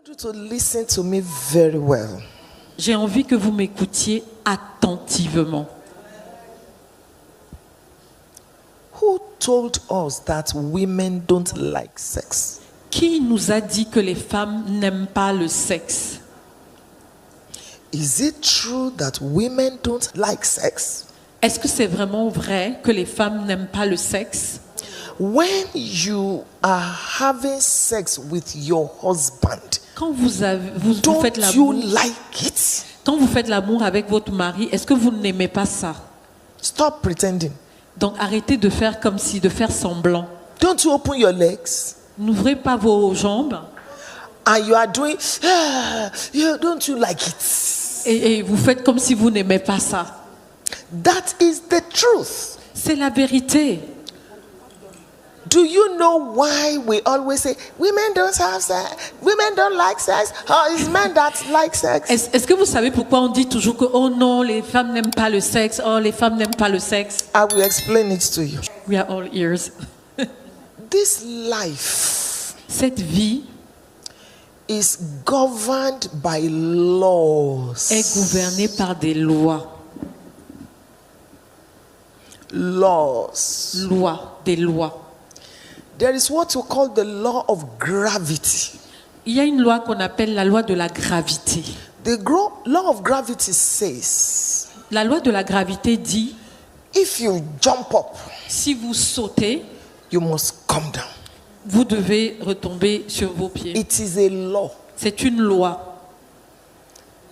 you to listen to me very well. J'ai envie que vous m'écoutiez attentivement. Who told us that women don't like sex? Qui nous a dit que les femmes n'aiment pas le sexe? Is it true that women don't like sex? Est-ce que c'est vraiment vrai que les femmes n'aiment pas le sexe? When you are having sex with your husband, Quand vous faites don't l'amour, you like it? quand vous faites l'amour avec votre mari, est-ce que vous n'aimez pas ça? Stop pretending. Donc arrêtez de faire comme si, de faire semblant. Don't you open your legs N'ouvrez pas vos jambes and you are doing, don't you like it? et vous faites comme si vous n'aimez pas ça. That is the truth. C'est la vérité. Do you know why we always say women don't have sex, women don't like sex, or it's men that like sex? Est-ce que vous savez pourquoi on dit toujours que oh non, les femmes n'aiment pas le sexe, oh les femmes n'aiment pas le sexe? I will explain it to you. We are all ears. This life Cette vie is governed by laws. est gouvernée par des lois. Laws. Lois, des lois. There is what we call the law of gravity. Il y a une loi qu'on appelle la loi de la gravité. The law of gravity says La loi de la gravité dit, if you jump up, si vous sautez, you must come down. vous devez retomber sur vos pieds. It is a law. C'est une loi.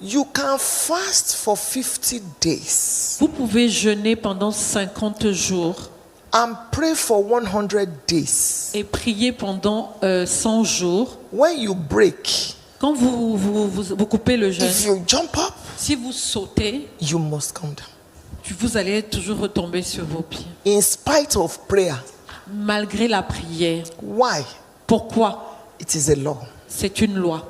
You can fast for 50 days Vous pouvez jeûner pendant 50 jours and pray for 100 days. et prier pendant 100 jours. When you break, Quand vous coupez le jeûne, if you jump up, si vous sautez, you must come down. vous allez toujours retomber sur vos pieds. In spite of prayer. Malgré la prière. Why? Pourquoi? It is a law. C'est une loi.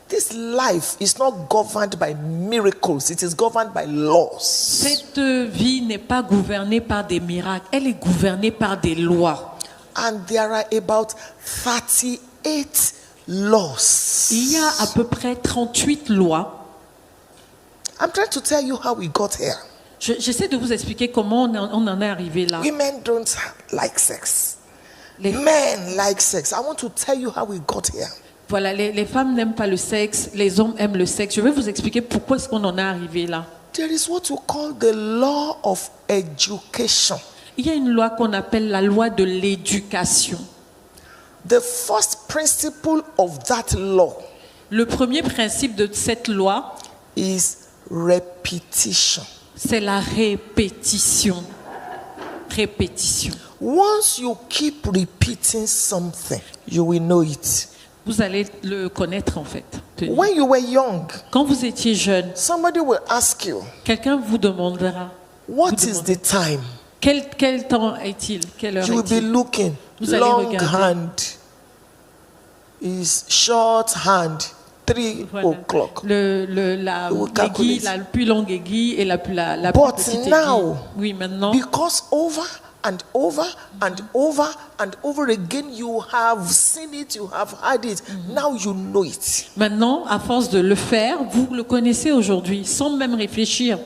This life is not governed by miracles, it is governed by laws. Cette vie n'est pas gouvernée par des miracles, elle est gouvernée par des lois. And there are about 38 laws. Il y a à peu près 38 lois. I'm trying to tell you how we got here. J'essaie de vous expliquer comment on en est arrivé là. Women don't like sex. Les, Men like sex. I want to tell you how we got here. voilà, les femmes n'aiment pas le sexe, les hommes aiment le sexe. Je vais vous expliquer pourquoi est-ce qu'on en est arrivé là. There is what we call the law of education. Il y a une loi qu'on appelle la loi de l'éducation. The first principle of that law Le premier principe de cette loi, is repetition. c'est la répétition. Répétition. Once you keep repeating something, you will know it. Vous allez le connaître en fait. When you were young, Quand vous étiez jeune, somebody will ask you, quelqu'un vous demandera what is the time? quel temps est-il? Quelle heure You will be est-il? looking. Vous allez Long regarder. hand is short hand, 3 Voilà. o'clock. La Vous aiguille, calculez. la plus longue aiguille et la plus But petite now, aiguille. Oui, maintenant, because over and over and over and over again, you have seen it, you have heard it. Now you know it. maintenant, à force de le faire, vous le connaissez aujourd'hui, sans même réfléchir.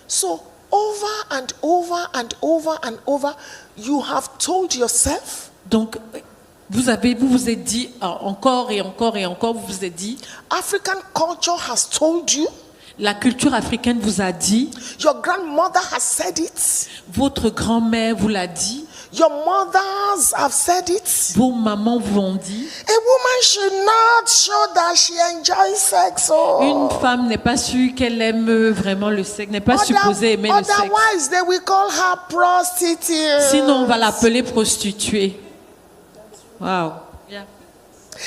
So over and over and over and over, you have told yourself, Donc, vous vous êtes dit encore et encore et encore, vous vous êtes dit, African culture has told you, la culture africaine vous a dit, your grandmother has said it, votre grand-mère vous l'a dit, your mothers have said it. vos mamans vous ont dit. A woman should not show that she enjoys sex. Une femme n'est pas sûre qu'elle aime vraiment le sexe, n'est pas supposée aimer le sexe. Otherwise, they will call her prostitute. Sinon, on va l'appeler prostituée. Wow.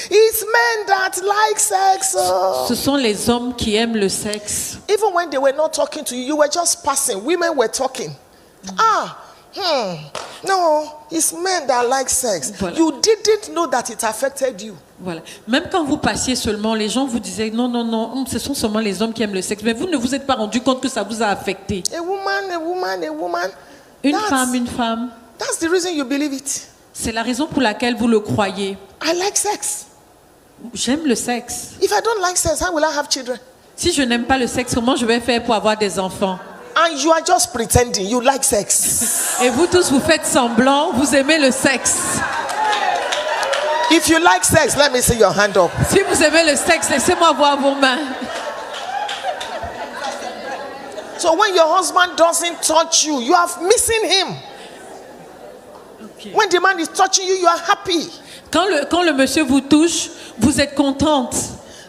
It's men that like sex. Ce sont les hommes qui aiment le sexe. Even when they were not talking to you, you were just passing. Women were talking. No, it's men that like sex. Voilà. You didn't know that it affected you. Voilà. Même quand vous passiez seulement, les gens vous disaient non, non, non, ce sont seulement les hommes qui aiment le sexe. Mais vous ne vous êtes pas rendu compte que ça vous a affecté. A woman. Une femme. That's the reason you believe it. C'est la raison pour laquelle vous le croyez. I like sex. J'aime le sexe. If I don't like sex, how will I have children? Si je n'aime pas le sexe, comment je vais faire pour avoir des enfants? And you are just pretending you like sex. Et vous tous, vous faites semblant, vous aimez le sexe. If you like sex, let me see your hand up. Si vous aimez le sexe, laissez-moi voir vos mains. So when your husband doesn't touch you, you are missing him. Okay. When the man is touching you, you are happy. Quand le monsieur vous touche, vous êtes contente.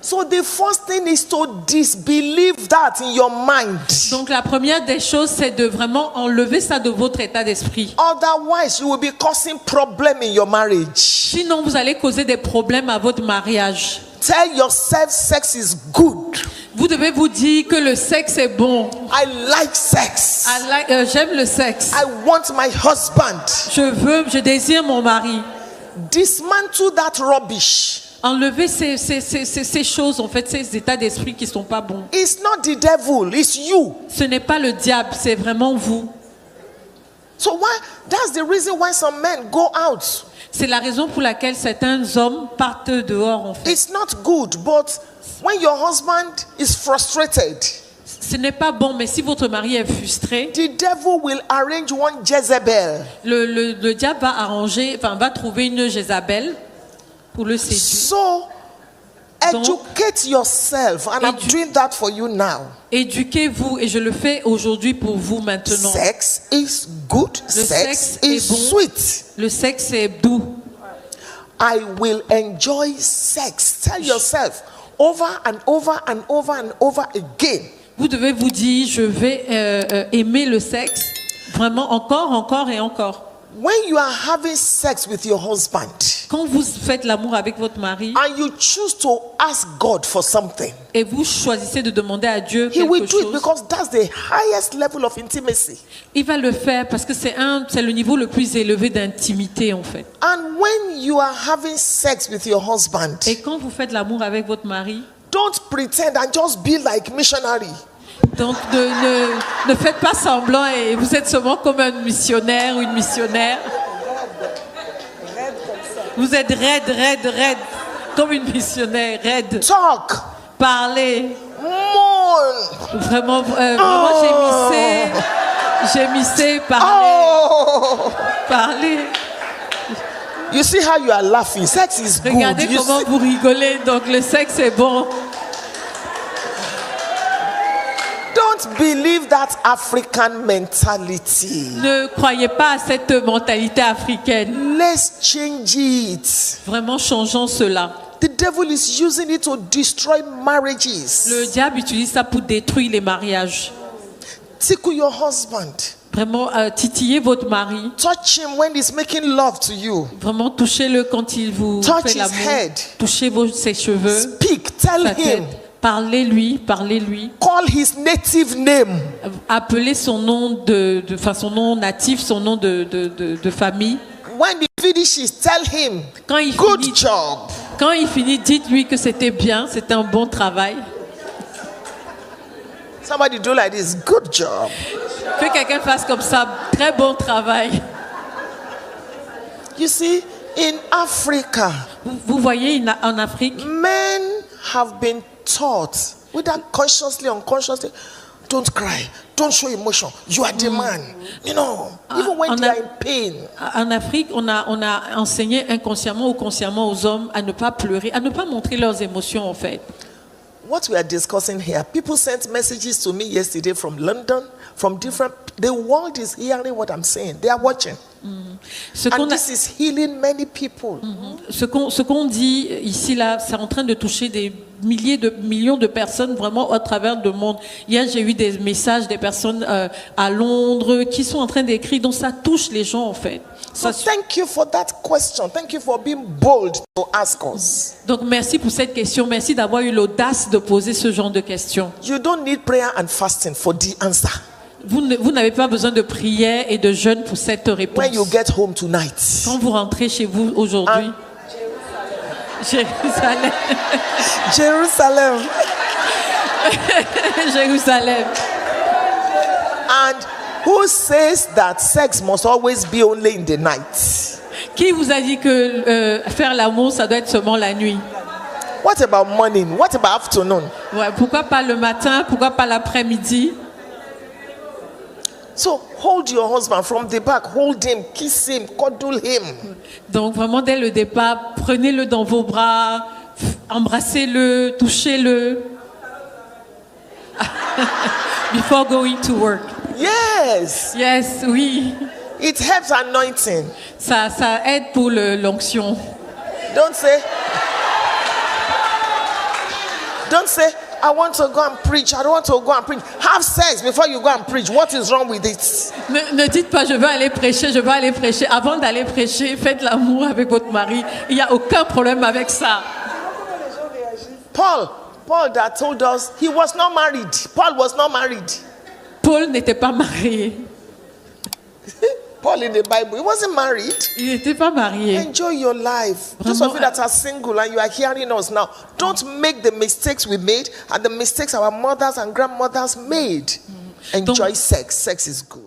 So the first thing is to disbelieve that in your mind. Donc la première des choses, c'est de vraiment enlever ça de votre état d'esprit. Otherwise, you will be causing problem in your marriage. Sinon, vous allez causer des problèmes à votre mariage. Tell yourself sex is good. Vous devez vous dire que le sexe est bon. I like sex. J'aime le sexe. I want my husband. Je désire mon mari. Dismantle that rubbish. Enlever ces choses, en fait, ces états d'esprit qui ne sont pas bons. It's not the devil, it's you. Ce n'est pas le diable, c'est vraiment vous. So that's the reason why some men go out. C'est la raison pour laquelle certains hommes partent dehors, en fait. It's not good, but when your husband is frustrated, ce n'est pas bon, mais si votre mari est frustré, the devil will arrange one Jezebel. Le diable va trouver une Jézabel pour le séduire. So, educate yourself, and I'm doing that for you now. Éduquez-vous, et je le fais aujourd'hui pour vous maintenant. Sex is good. Sex is bon. sweet. Le sexe est doux. I will enjoy sex. Tell yourself over and over and over and over again. Vous devez vous dire, je vais aimer le sexe vraiment encore et encore. When you are having sex with your husband, quand vous faites l'amour avec votre mari, and you choose to ask God for something, et vous choisissez de demander à Dieu He will quelque do it chose, because that's the highest level of intimacy. Il va le faire parce que c'est le niveau le plus élevé d'intimité, en fait. And when you are having sex with your husband, et quand vous faites l'amour avec votre mari, don't pretend and just be like missionary. Donc ne faites pas semblant et vous êtes seulement comme un missionnaire ou une missionnaire. Vous êtes raide, comme une missionnaire, raide. Talk. Parlez. Mourn. Vraiment gémissez, parlez. Oh. Parlez. You see how you are laughing. Sex is good. Regardez comment vous rigolez. Donc le sexe est bon. Don't believe that African mentality. Ne croyez pas à cette mentalité africaine. Let's change it. Vraiment, changeons cela. The devil is using it to destroy marriages. Le diable utilise ça pour détruire les mariages. Tickle your husband. Vraiment, titillez votre mari. Touch him when he's making love to you. Vraiment, touchez-le quand il vous fait l'amour. Touchez ses cheveux. Speak, tell him. Parlez-lui. Call his native name. Appelez son nom son nom natif, son nom de famille. When he finishes, tell him. Good job. Quand il finit, dites-lui que c'était bien, c'était un bon travail. Somebody do like this. Good job. Que quelqu'un fasse comme ça, très bon travail. You see, in Africa, vous voyez, en Afrique, men have been taught, whether consciously or unconsciously, don't cry, don't show emotion. You are the man. You know, even when they are in pain. En Afrique, on a enseigné inconsciemment ou consciemment aux hommes à ne pas pleurer, à ne pas montrer leurs émotions, en fait. What we are discussing here, people sent messages to me yesterday from London, from different. The world is hearing what I'm saying. They are watching. And this is healing many people. Ce qu'on dit ici, là, c'est en train de toucher des millions de personnes vraiment à travers le monde. Hier, j'ai eu des messages des personnes à Londres qui sont en train d'écrire, donc ça touche les gens, en fait. So thank you for that question. Thank you for being bold to ask us. Donc merci pour cette question. Merci d'avoir eu l'audace de poser ce genre de questions. You don't need prayer and fasting for the answer. Vous n'avez pas besoin de prière et de jeûne pour cette réponse. When you get home tonight. Quand vous rentrez chez vous aujourd'hui. Jérusalem. Jérusalem. Jérusalem. And who says that sex must always be only in the night? Qui vous a dit que faire l'amour, ça doit être seulement la nuit? What about morning? What about afternoon? Ouais, pourquoi pas le matin? Pourquoi pas l'après-midi? So hold your husband from the back, hold him, kiss him, cuddle him. Donc vraiment dès le départ, prenez-le dans vos bras, embrassez-le, touchez-le. Before going to work. Yes. Yes, oui. It helps anointing. Ça aide pour l'onction. Don't say, I want to go and preach. I don't want to go and preach. Have sex before you go and preach. What is wrong with it? Ne dites pas, je veux aller prêcher, je veux aller prêcher. Avant d'aller prêcher, faites l'amour avec votre mari. Il n'y a aucun problème avec ça. Paul that told us he was not married. Paul was not married. Paul n'était pas marié. Paul in the Bible, he wasn't married. Il n'était pas marié. Enjoy your life. Those of you that are single and you are hearing us now, don't make the mistakes we made and the mistakes our mothers and grandmothers made. Enjoy sex. Sex is good.